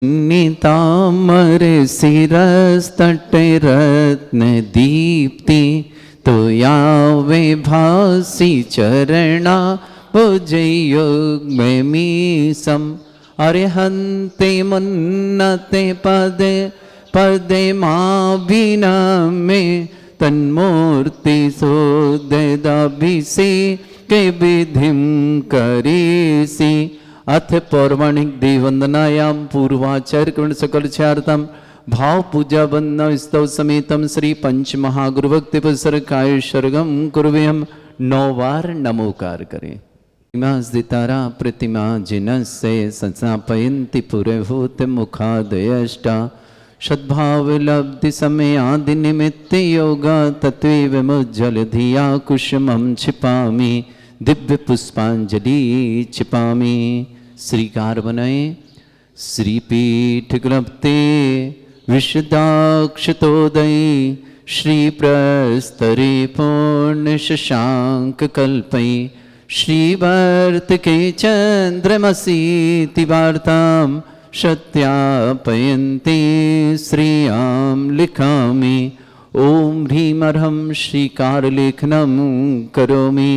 नितामर शिरस्तटे रत्न दीप्ति तो यावे भासी चरणा भुजयुग्मे मीसम अरिहन्ते मुन्नते पदे पदे माभिनमे तन्मूर्ति सोददाभिषे के विधिं करीसि अथ पौर्वाणिक देववंदनायां पूर्वाचार्य कर्ण सकल चारतम भाव पूजा वंदना स्तव समेतम श्री पंच महागुरुभक्ति पुस्तर काय सर्गम कुर्वेम 9 बार नमोकार करें। प्रतिमा प्रतिमा जिनस्य संस्थापयन्ति पुरभूत मुखादयष्टा सद्भाव लब्धि समय आदि निमित्त योगा तत्वे विमुज्जल धिया कुसुमं छिपामि दिव्य पुष्पांजलि छिपामि। श्रीकार बनाए श्रीपीठ ग्लप्ते विशदाक्षतोदय श्री प्रस्तरे पूर्ण शशांक कल्पै श्रीवर्त के चंद्रमसीति वार्तां सत्यापयन्ते श्रियां लिखामि। ओम ह्रीं अर्हं श्रीकार लेखनं करोमि।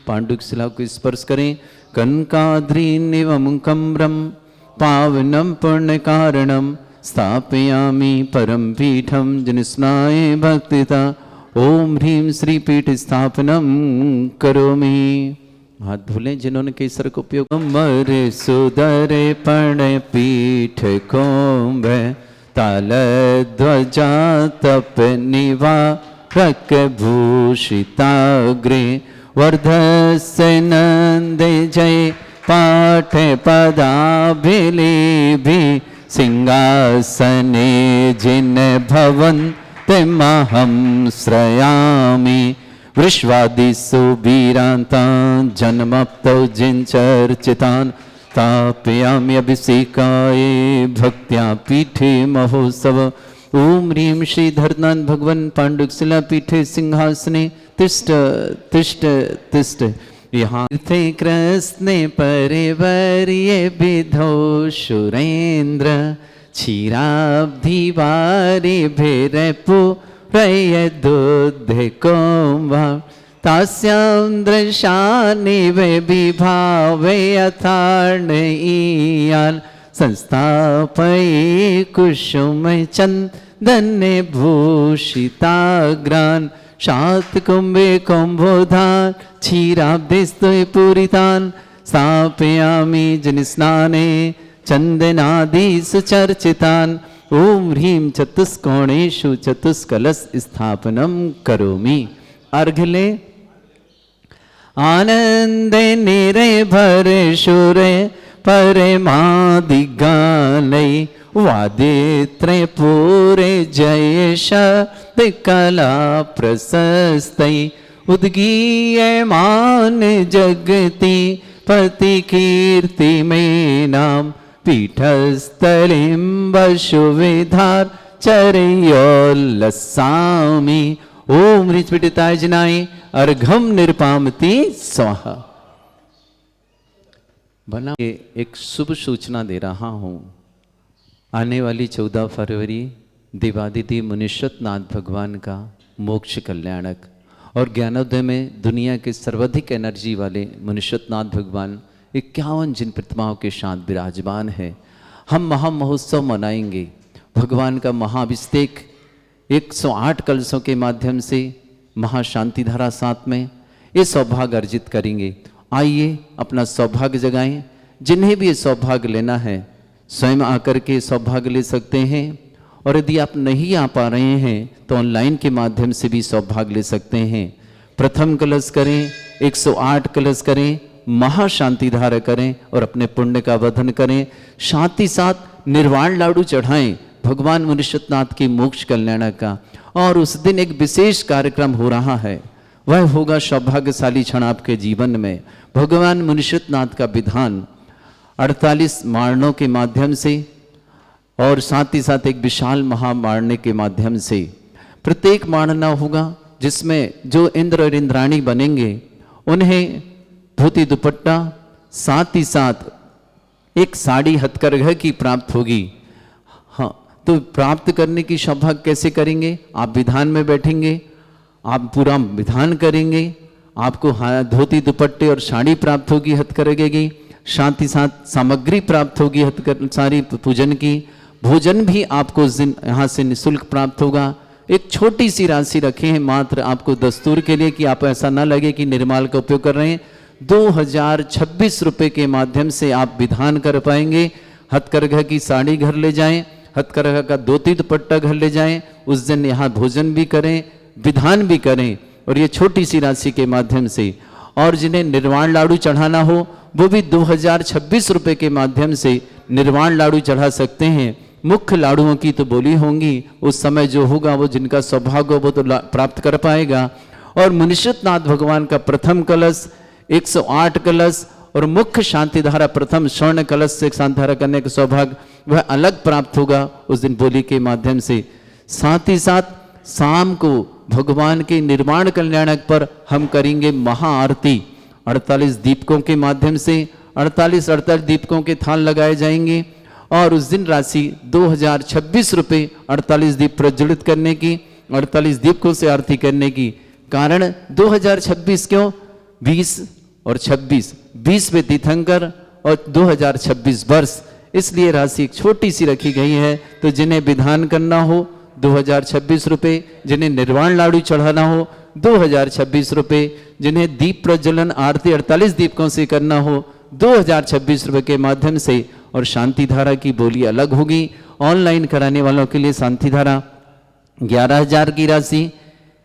पांडुक शिला को स्पर्श करें। कनकाद्रीनिवं कम्रं पावनं पुण्यकारणं स्थापयामि परम पीठं जनस्नाय भक्तिता। ओम ह्रीं श्रीपीठ स्थापनं करोमि। हाथ धुलें जिन्होंने केसर को उपयोग। मर सुदरे पण पीठ कोम्भ ताल ध्वजा तप निवा रक भूषिताग्रे वर्धस्य नंदे जय पाठ पदाभिलेभि सिंहासने जिन भवन्ते महं श्रयामि। वृष्वादिषु वीरान्तान् जन्मप्तौ जिनचर्चितान् स्थापयामि अभिषेकाय भक्त्या पीठे महोत्सव। ओम ह्रीं श्रीधरनाथ भगवन् पांडुक शिला पीठे सिंहासने तिष्ठ तिष्ठ तिष्ठ। यहाँ थे कृष्णे परिवर्य विधौ सुरेन्द्र क्षीराब्धिवारि भैरपु रय दुध कोम्भा तास्यां दृशानि वे विभावे अथार्णयीयान् संस्थापये कुसुम चन्दने भूषिताग्रान् शातकुम्भे कुम्भोधान् क्षीराब्धिस्तु पूरितान् स्थापयामि जनिस्नाने चन्दनादिषु चर्चितान्। ओम ह्रीं चतुष्कोणेषु चतुष्कलश स्थापनं करोमि। अर्घले आनंदे निर्भर सुरे परमादिगानै वादित्रे पूरे जय शक्ति कला प्रशस्तै उद्गीयमान जगति पति कीर्ति में नाम पीठस्थलिं वसुविधार चरयोल्लसामि। ओम ऋचपीठिताय जनाय अर्घम निरपामति स्वाहा। बना एक शुभ सूचना दे रहा हूं। आने वाली 14 फरवरी देवादिदेव मुनीश्वर नाथ भगवान का मोक्ष कल्याणक और ज्ञानोदय में दुनिया के सर्वाधिक एनर्जी वाले मुनीश्वर नाथ भगवान 51 जिन प्रतिमाओं के साथ विराजमान है। हम महामहोत्सव मनाएंगे। भगवान का महाअभिषेक 108 कलशों के माध्यम से महाशांति धारा साथ में ये सौभाग्य अर्जित करेंगे। आइए अपना सौभाग्य जगाएं। जिन्हें भी ये सौभाग्य लेना है स्वयं आकर के सौभाग्य ले सकते हैं और यदि आप नहीं आ पा रहे हैं तो ऑनलाइन के माध्यम से भी सौभाग्य ले सकते हैं। प्रथम कलश करें, 108 कलश करें, महाशांति धारा करें और अपने पुण्य का वर्धन करें। साथ ही साथ निर्वाण लाडू चढ़ाएं भगवान मुनीश्वर नाथ के मोक्ष कल्याण का। और उस दिन एक विशेष कार्यक्रम हो रहा है, वह होगा सौभाग्यशाली क्षण आपके जीवन में। भगवान मुनीश्वर नाथ का विधान 48 मारणों के माध्यम से और साथ ही साथ एक विशाल महामारणे के माध्यम से प्रत्येक मारना होगा जिसमें जो इंद्र और इंद्राणी बनेंगे उन्हें धोती दुपट्टा साथ ही साथ एक साड़ी हथकरघा की प्राप्त होगी। हाँ, तो प्राप्त करने की सौभाग्य कैसे करेंगे? आप विधान में बैठेंगे, आप पूरा विधान करेंगे, आपको धोती दुपट्टे और साड़ी प्राप्त होगी हथकरघे की, साथ ही साथ सामग्री प्राप्त होगी सारी पूजन की। भोजन भी आपको उस दिन यहाँ से निःशुल्क प्राप्त होगा। एक छोटी सी राशि रखे हैं मात्र आपको दस्तूर के लिए, कि आप ऐसा ना लगे कि निर्माल का उपयोग कर रहे हैं। 2026 रुपये के माध्यम से आप विधान कर पाएंगे। हथकरघा की साड़ी घर ले जाएं, हथकरघा का धोती दुपट्टा घर ले जाएं, उस दिन यहाँ भोजन भी करें, विधान भी करें, और ये छोटी सी राशि के माध्यम से। और जिन्हें निर्वाण लाडू चढ़ाना हो वो भी 2026 रुपये के माध्यम से निर्वाण लाडू चढ़ा सकते हैं। मुख्य लाडुओं की तो बोली होंगी, उस समय जो होगा वो जिनका सौभाग्य हो वो तो प्राप्त कर पाएगा। और मुनिषतनाथ भगवान का प्रथम कलश, 108 कलश और मुख्य शांतिधारा प्रथम स्वर्ण कलश से शांतिधारा करने का सौभाग्य वह अलग प्राप्त होगा उस दिन बोली के माध्यम से। साथ ही साथ शाम को भगवान के निर्माण कल्याणक पर हम करेंगे महाआरती। 48 दीपकों के माध्यम से 48 दीपकों के थाल लगाए जाएंगे, और उस दिन राशि 2026 रुपये 48 दीप प्रज्वलित करने की, 48 दीपकों से आरती करने की। कारण 2026 क्यों? 20 और 26, 20वें तीर्थंकर और 2026 वर्ष, इसलिए राशि एक छोटी सी रखी गई है। तो जिन्हें विधान करना हो 2026 रुपये, जिन्हें निर्वाण लाडू चढ़ाना हो 2026 रुपये, जिन्हें दीप प्रज्वलन आरती 48 दीपकों से करना हो 2026 रुपये के माध्यम से। और शांति धारा की बोली अलग होगी। ऑनलाइन कराने वालों के लिए शांति धारा 11,000 की राशि,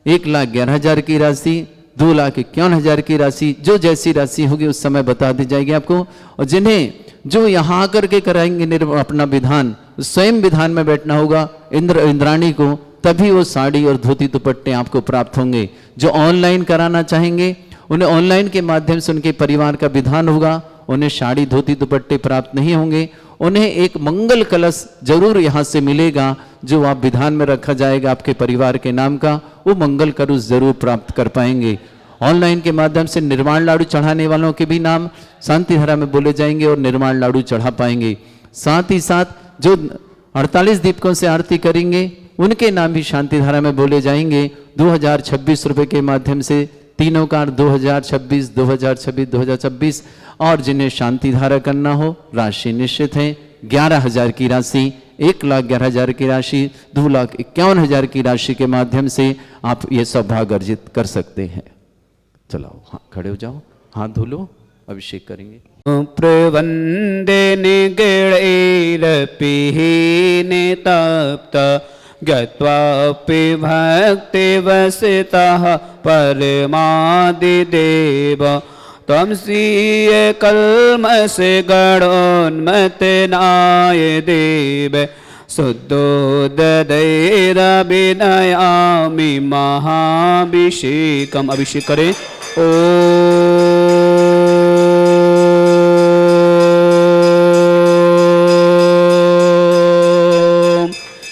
1,11,000 की राशि, 2,51,000 की राशि, जो जैसी राशि होगी उस समय बता दी जाएगी आपको। और जिन्हें जो यहाँ आकर के कराएंगे अपना विधान, स्वयं विधान में बैठना होगा इंद्राणी को, तभी वो साड़ी और धोती दुपट्टे आपको प्राप्त होंगे। जो ऑनलाइन कराना चाहेंगे उन्हें ऑनलाइन के माध्यम से उनके परिवार का विधान होगा, उन्हें साड़ी धोती दुपट्टे प्राप्त नहीं होंगे। उन्हें एक मंगल कलश जरूर यहाँ से मिलेगा, जो आप विधान में रखा जाएगा आपके परिवार के नाम का, वो मंगल कलश जरूर प्राप्त कर पाएंगे। ऑनलाइन के माध्यम से निर्वाण लाडू चढ़ाने वालों के भी नाम शांतिधारा में बोले जाएंगे और निर्वाण लाडू चढ़ा पाएंगे। साथ ही साथ जो 48 दीपकों से आरती करेंगे उनके नाम भी शांतिधारा में बोले जाएंगे। 2026 रुपये के माध्यम से तीनों कार 2026, 2026, 2026। और जिन्हें शांतिधारा करना हो राशि निश्चित है। 11,000 की राशि, 1,11,000 की राशि, 2,51,000 की राशि के माध्यम से आप ये सौभाग्य अर्जित कर सकते हैं। चलाओ, हाँ खड़े हो जाओ, हाथ धो लो, अभिषेक करेंगे। प्रवंदे निगणैरपि नितप्त गत्वापि भक्तिवसितः परमादिदेव त्वमसीय कल्मषे गणोन्मतनाय देव शुद्धोदयैरभिनयामि महाभिषेकम्। अभिषेक करें। ओम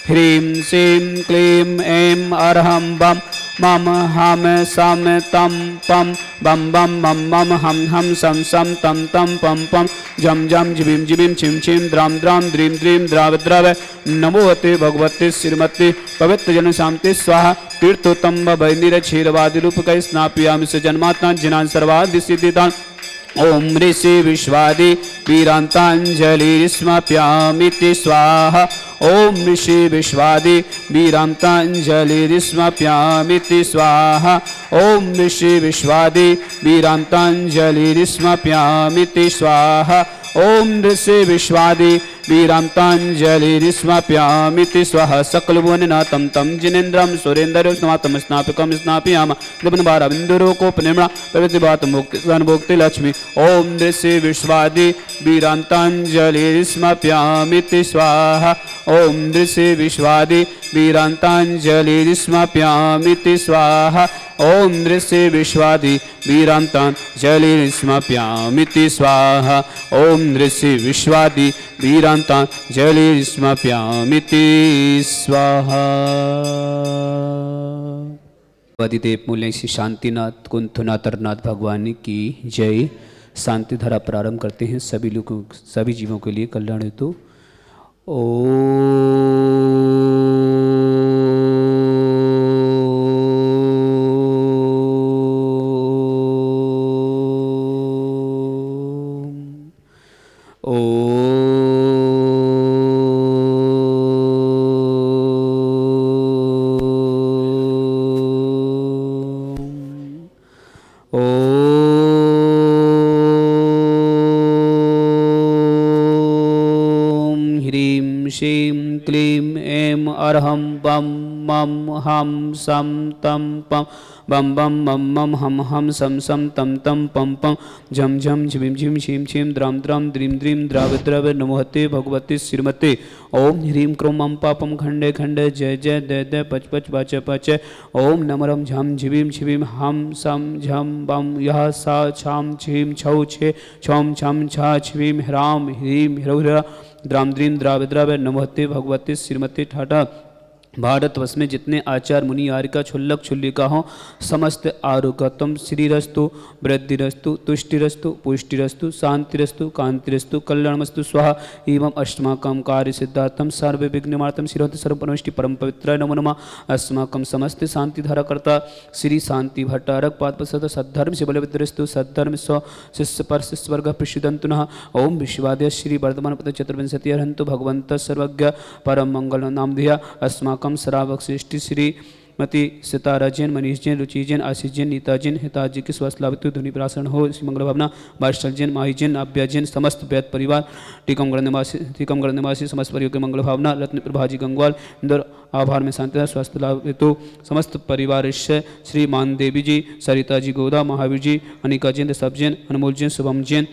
ह्रीं श्रीं क्लीं ऐं अर्हं बम मम हम सम तम पम बम बम मम मम हम हम सम सम तम तम पम पम जम जम जिबिम जिबिम छिम छिम द्राम द्राम द्रीम द्रीम द्राव द्रव नमोते भगवते श्रीमती पवित्र जन शांति स्वाहा तीर्थोत्तम वैनिर क्षीरवादि रूप कै स्नापयामि से जन्मात्मा जिनान सर्वादि सिद्धिदान। ओम ऋषि विश्वादि वीरांतांजलि स्मप्यामिति स्वाहा। ओम ऋषि विश्वादि वीरांतांजलि स्मप्यामिति स्वाहा। ओम ऋषि विश्वादि वीरांतांजलि स्मप्यामिति स्वाहा। ओम ऋषि विश्वादि वीरांतांजलि स्मप्यामिति स्वाहा। सकल भुवननाथं तं जिनेन्द्रं सुरेन्द्रं स्नातम स्नापकं स्नापयाम दिवनबारविन्दुरोकोपनिम्ना प्रवृत्तिवात मुक्ति लक्ष्मी। ओम ऋषि विश्वादि वीरांतांजलि स्मप्यामिति स्वाहा। ओम ऋषि विश्वादि वीरांतांजलि स्मप्यामिति स्वाहा। ओम ऋषि विश्वादि वीरांतांजलि स्मप्यामिति स्वाहा। ओम ऋषि विश्वादि वीरांतांजलि स्मप्यामिति स्वाहा। आदिदेव मूल्य श्री शांतिनाथ कुंथनाथरनाथ भगवान की जय। शांति धारा प्रारंभ करते हैं सभी लोगों, सभी जीवों के लिए कल्याण हेतु। ओम श्रीं क्लीं ऐं अर्हं बम मम हम सम तम पम बम बम मम मम हम हम सम सम तम तम पम पम झम झम झिम झिम छीम छीम द्राम द्राम द्रीम द्रीम द्राव द्रव नमोहते भगवते श्रीमते ओम ह्रीं क्रों मम पापम खंडे खंडे जय जय दय दय पच पच पाच पाच ओम नमरम झम झिवीम छिवीम हम सम झम बम यह सा छाम छीम छौ छे छौम छम छा छिवीम ह्राम ह्रीं ह्रौ ह्रा द्राम द्रीम द्राव द्रव नमोहते भगवते श्रीमते ठाठा भारतवर्ष में जितने आचार मुनि यारिका क्षुल्लक क्षुल्लिका हों समस्त आरोग्यतम श्रीरस्तु वृद्धिरस्तु तुष्टिरस्तु पुष्टिरस्तु शांतिरस्तु कांतिरस्तु कल्याणमस्तु स्वाहा एवं अष्टमाकं कार्य सिद्धार्थम सर्व विघ्नमार्तम शिरोति सर्वपरमेष्टि परम पवित्र नमो नमः अस्माकं समस्त शांतिधारकर्ता श्री शांति भट्टारक पादपसद सद्धर्म शिवलविद्रस्तु सद्धर्म स्व शिष्य पर शिष्यवर्ग प्रसिद्धंतु नः ओम विश्वाद्य श्री वर्धमान पद चतुर्विंशति हरन्तु भगवंत सर्वज्ञ परम मंगल नाम धिया अस्माकं श्रावक श्रेष्ठी श्रीमती सितारा जैन मनीष जैन रुचि जैन आशीष जैन नीता जैन हिताजी की स्वास्थ्य ध्वनि प्रासन हो श्री मंगल भावना बादशाह जैन माही जैन आभ्या जैन समस्त वैद परिवार टीकमगढ़ निवासी समस्त परिवार के मंगल भावना रत्न प्रभाजी गंगवाल इंदौर आभार में शांति स्वास्थ्य लाभ हेतु समस्त परिवार श्री मान देवी जी सरिता जी गोदा महावीर जी अनिका जैन ऋषभ जैन अनमोल जैन शुभम जैन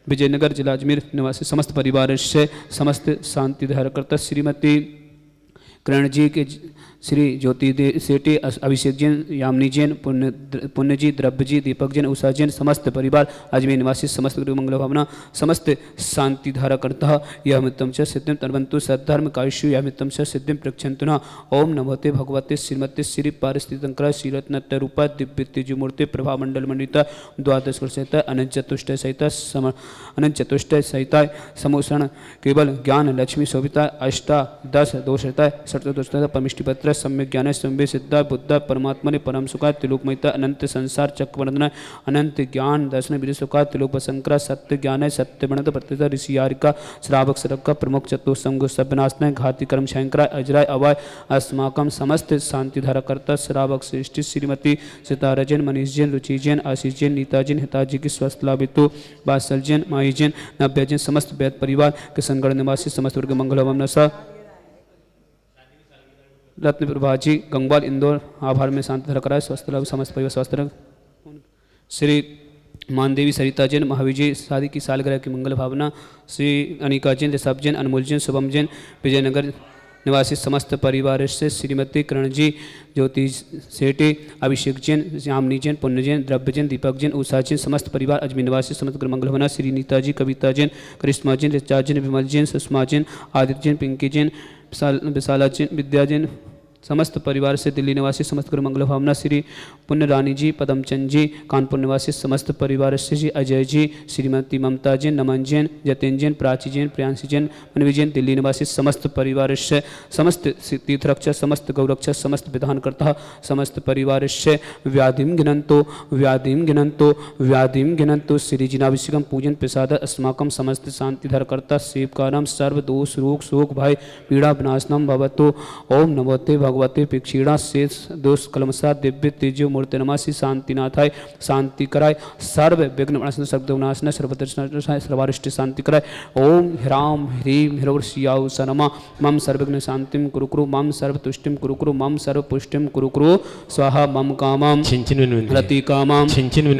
विजयनगर जिला अजमेर निवासी समस्त परिवार समस्त शांति धारकर्ता श्रीमती करण जी के श्री ज्योति सेठी अभिषेक जैन यामिनी जैन पुण्य जी द्रव्य जी दीपक जैन उषा जैन समस्त परिवार अजमेर निवासी समस्त मंगल भावना समस्त शांति धाराकर्ता यह मित्तम च सिद्धिम तन्वन्तु सद्धर्म कायुषु यह मित्तम च सिद्धिम प्रक्षन्तु नः ओम नमोते भगवते श्रीमते श्री पारिस्थितंकर श्रीरत्नत्य रूपा दिव्य तेजमूर्ति प्रभा मंडल मंडिता द्वादश सहित अनंत चतुष्टय सहित समोषण केवल ज्ञान लक्ष्मी शोभिता अष्टादश दोषता सप्तदोषता परमिष्टिपत्र सम्यक ज्ञान संवे सिद्धा बुद्ध परमात्मने परम सुखा त्रिलोकमयता अनंत संसार चक्रवर्धन अनंत ज्ञान दर्शन विधि सुखा त्रिलोक शंकर सत्य ज्ञान सत्य बनत प्रतिता ऋषि यारिका श्रावक सरका प्रमुख चतुसंग सभ्यनाशनाय घाती कर्म शंकराय अजराय अवाय अस्माकं समस्त शांति धाराकर्ता श्रावक श्रेष्ठी श्रीमती सितारा जैन मनीष जैन रुचि जैन आशीष जैन नीता जैन हिताजी की स्वस्थ लाभितु बादशाह जैन माही जैन नव्या जैन समस्त वैद परिवार के संगड़ निवासी समस्त वर्ग मंगल नशा रत्न प्रभाजी गंगवाल इंदौर आभार में शांति रखा स्वस्थ लाभ समस्त परिवार स्वस्थ रख श्री मानदेवी सरिता जैन महावीर जी शादी की सालगिरह की मंगल भावना श्री अनिका जैन ऋषभ जैन अनमोल जैन शुभम जैन विजयनगर निवासी समस्त परिवार से श्रीमती करण जी ज्योति सेठी अभिषेक जैन यामिनी जैन पुण्य जैन द्रव्य जैन दीपक जैन उषा जैन समस्त परिवार अजमेर निवासी समस्त मंगल भावना श्री नीता जी कविता जैन करिश्मा जैन ऋचा जैन विमल जैन सुषमा जैन आदित्य जैन पिंकी जैन विशाला जैन विद्या जैन समस्त परिवार से दिल्ली निवासी समस्त गुरु मंगल भावना श्री पुण्य रानी जी पदमचंद जी कानपुर निवासी समस्त परिवार से श्री अजय जी श्रीमती ममता जैन नमन जैन जतिन जैन प्राची जैन प्रियांशी जैन मनवी जैन दिल्ली निवासी समस्त परिवार से समस्त तीर्थरक्षा समस्त गौरक्षा समस्त विधानकर्ता समस्त परिवार से व्याधिम गिनंतो श्री जिनाभिषेकम पूजन प्रसाद अस्माकं समस्त शांति धरकर्ता सेवकारम सर्व दोष रोग शोक भय पीड़ा विनाशनम भवतु ओम नमोते भगवते पिक्षीणा शेष दोष कलमसा दिव्य तेजो मूर्ति नमासी शांतिनाथाय शांति कराय सर्व विघ्न विनाशन सर्वनाशन सर्वदर्शनाय सर्वारिष्ट शांति कराय ओम ह्राम ह्रीं ह्रौर्षियाउ सनमा मम सर्वविघ्न शांतिम कुरु कुरु मम सर्व तुष्टिम कुरु कुरु मम सर्व पुष्टिम कुरु कुरु स्वाहा मम कामाम रति कामाम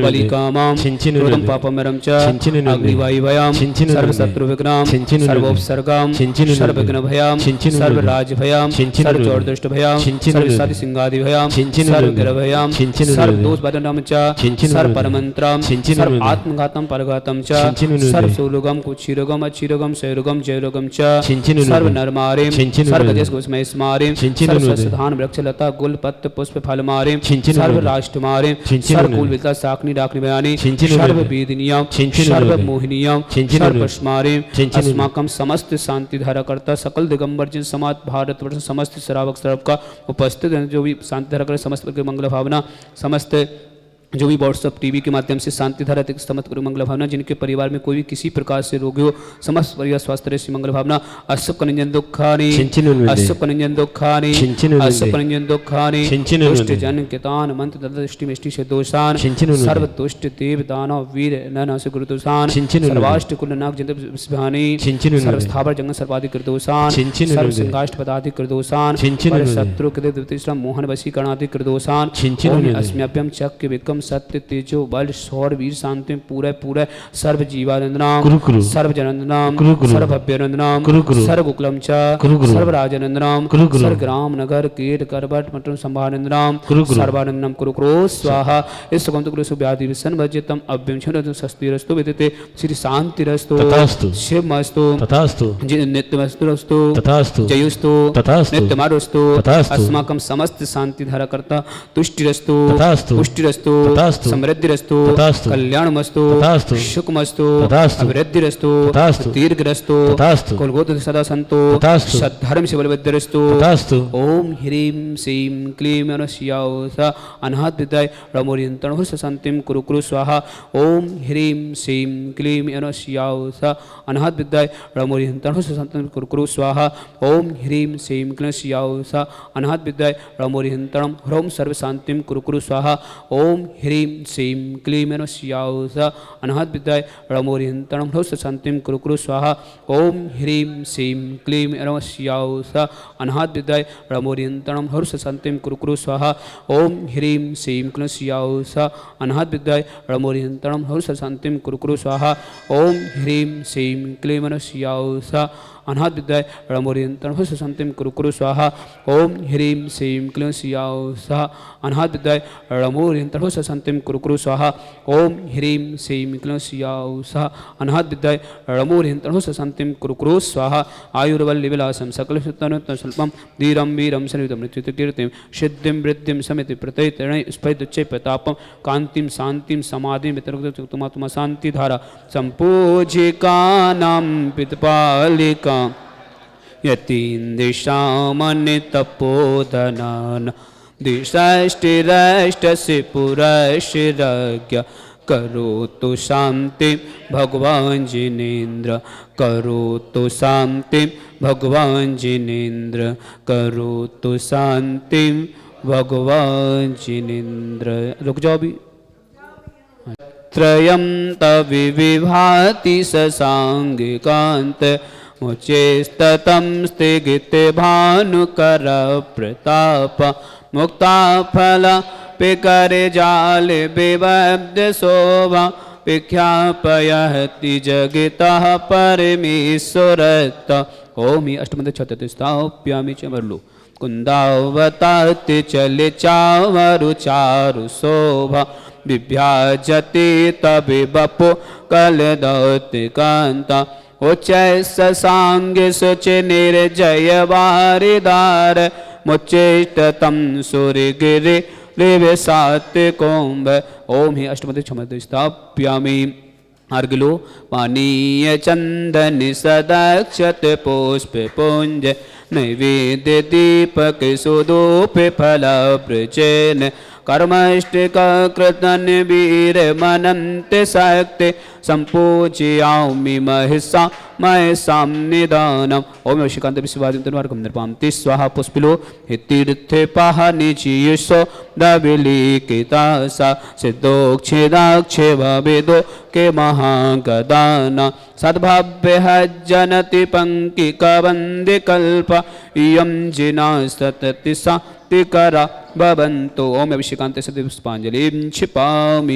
बलि कामाम क्रोधम पापमरम च अग्निवायुभयाम सर्व शत्रु विघ्नाम सर्वोपसर्गाम सर्व विघ्न भयाम सर्व राज भयाम सर्व चौर्दुष्ट भयाम सर्व साधि सिंहादि भयाम सर्व गिर भयाम सर्व दोष बदनाम च सर्व परमंत्रम सर्व आत्मघातम परघातम च सर्व सोलोगम कुक्षीरोगम अच्छीरोगम शैरोगम जयरोगम च सर्व नरमारेम सर्व देश गोस्मय स्मारेम सर्व सधान वृक्ष लता गुल पत्र पुष्प फल मारेम सर्व राष्ट्र मारेम सर्व कुल विलता साकनी डाकनी बयानी सर्व वेदिनियम सर्व मोहिनियम सर्व पश्मारेम अस्माकं समस्त शांति धाराकर्ता सकल दिगंबर जिन समाज भारतवर्ष समस्त श्रावक श्रावक का उपस्थित हैं जो भी शांति धारा कर समस्त मंगल भावना समस्त जो भी व्हाट्सअप टीवी के माध्यम से शांति धारा तक समस्त करो मंगल भावना, जिनके परिवार में कोई भी किसी प्रकार से रोगी हो, समस्त परिवार स्वास्थ्य रहे मंगल भावना। अशुभ कनिंजन दुखानि, अशुभ कनिंजन दुखानि, अशुभ कनिंजन दुखानि, दुष्ट जन कितान मंत्र दृष्टि मिष्टि से दोषान, सर्व दुष्ट देव दानव वीर नन से गुरु दोषान, सर्वाष्ट कुल नाग जंत विस्भानि, सर्व स्थावर जंगल सर्वाधिक कर दोषान, सर्व संगाष्ट पदाधिक कर दोषान, शत्रु कृत द्वितीय मोहन वशीकरणाधिक कर दोषान। अस्म्यभ्यम चक्र विक्रम सत्य तेजो बल सौर वीर शांति पूरे पूरे सर्व जीवानंदनाम, सर्व जनंदनाम, सर्व भव्यानंदनाम, सर्व गोकुलम च, सर्व राजानंदनाम, सर्व ग्राम नगर कीट करबट मटन संभानंदनाम, सर्वानंदनाम कुरु कुरु स्वाहा। इस सुगंध कुरु सुव्याधि विसन भज्यतम अभ्यम छंद स्वस्तिरस्तु विदिते श्री शांतिरस्तु तथास्तु शिवमस्तु तथास्तु नित्यमस्तु तथास्तु जयुस्तु तथास्तु नित्यमारुस्तु तथास्तु अस्माकं समस्त शांति धारा करता तुष्टिरस्तु तथास्तु पुष्टिरस्तु तथास्तु समृद्धिरस्तु तथास्तु कल्याणमस्तु तथास्तु सुखमस्तु तथास्तु अभिवृद्धिरस्तु तथास्तु दीर्घरस्तु तथास्तु कुलगोत्र सदा संतो तथास्तु सद्धर्म से बलवद्धिरस्तु तथास्तु। ओम ह्रीं श्रीं क्लीं अनस्यावस अनाहत विद्याय रमोरियंतन हुस शांतिम कुरु कुरु स्वाहा। ओम ह्रीं श्रीं क्लीं अनस्यावस अनाहत विद्याय रमोरियंतन हुस शांतिम कुरु कुरु स्वाहा। ओम ह्रीं श्रीं क्लीं अनस्यावस अनाहत विद्याय रमोरियंतन ह्रौम सर्व शांतिम कुरु कुरु स्वाहा। ओम ह्रीं श्रीं क्लीं अनस्यावस अनाहत विद्याय रमोरियंतन ह्रौम शांतिम कुरु कुरु स्वाहा। ओम ह्रीं श्रीं क्लीं अनस्यावस अनाहत विद्याय रमोरियंतन ह्रौम शांतिम कुरु कुरु स्वाहा। ओम ह्रीं श्रीं क्लीं अनस्यावस अनाहत विद्याय रमोरियंतन ह्रौम शांतिम कुरु कुरु स्वाहा। ओम ह्रीं श्रीं क्लीं अनस्यावस अनाहत विद्याय रमोरियंतन हुस शांतिम कुरु कुरु स्वाहा। ओम ह्रीं श्रीं क्लीं अनस्यावस अनाहत विद्याय रमोरियंतन हुस शांतिम कुरु कुरु स्वाहा। ओम ह्रीं श्रीं क्लीं अनस्यावस अनाहत विद्याय रमोरियंतन हुस शांतिम कुरु कुरु स्वाहा। आयुर्वल्ली विलासम सकल स्वल्पम धीरम वीरम सनिधम मृत्युत कीर्तिम सिद्धिम वृद्धिम समिति प्रत्यय स्फैदुच्चय प्रतापम कांतिम शांतिम समाधिम वितरक्तुमा शांति धारा संपूजिकानां पितपालिका यतीन्द्रिशामनितपोधनान् दिशाष्टिराष्टस्य पुरशिरज्ञ करोतु शांति भगवान जिनेन्द्र करोतु शांति भगवान जिनेन्द्र करोतु शांति भगवान जिनेन्द्र। रुक जाओ भी। त्रयं तविविभाति ससांगिकांत मुचेस्ततं स्थिगिते भानुकर प्रताप मुक्ताफल पिकर जाल विबद्ध शोभा विख्यापयति जगतः परमेश्वरत्। ओम अष्टमद छतति स्थाप्यामि च मरलो कुंदावताति चले चावरु चारु शोभा विभ्याजति तबि बपो कलदौति कांता उच्चै ससांग सुच निर्जय वारिदार मुच्चेष्टतम सूर्यगिरि लिविसात कुंभ। ओम ही अष्टमद क्षमद स्थाप्यामि अर्गलो पानीय चंदन सदक्षत पुष्प पुंज नैवेद्य दीपक सुदूप फल प्रचन कर्मष्टिकृतन वीर मनंत शक्ति संपूजयामि महिषा महेशां निदानम्। ओम शिकांत विश्ववादितन्वार्गं निर्पान्ति स्वाहा पुष्पिलो हितीर्थे पाहनिचीयसो दविलीकितासा सिद्धोक्षेदाक्षे भवेदो के महागदाना सद्भाव्य जनति पंक्ति कवंदे कल्प इयं जिना सतति सा तिकरा भवन्तु। ओम अभिषेकांत सति पुष्पांजलिं क्षिपामि।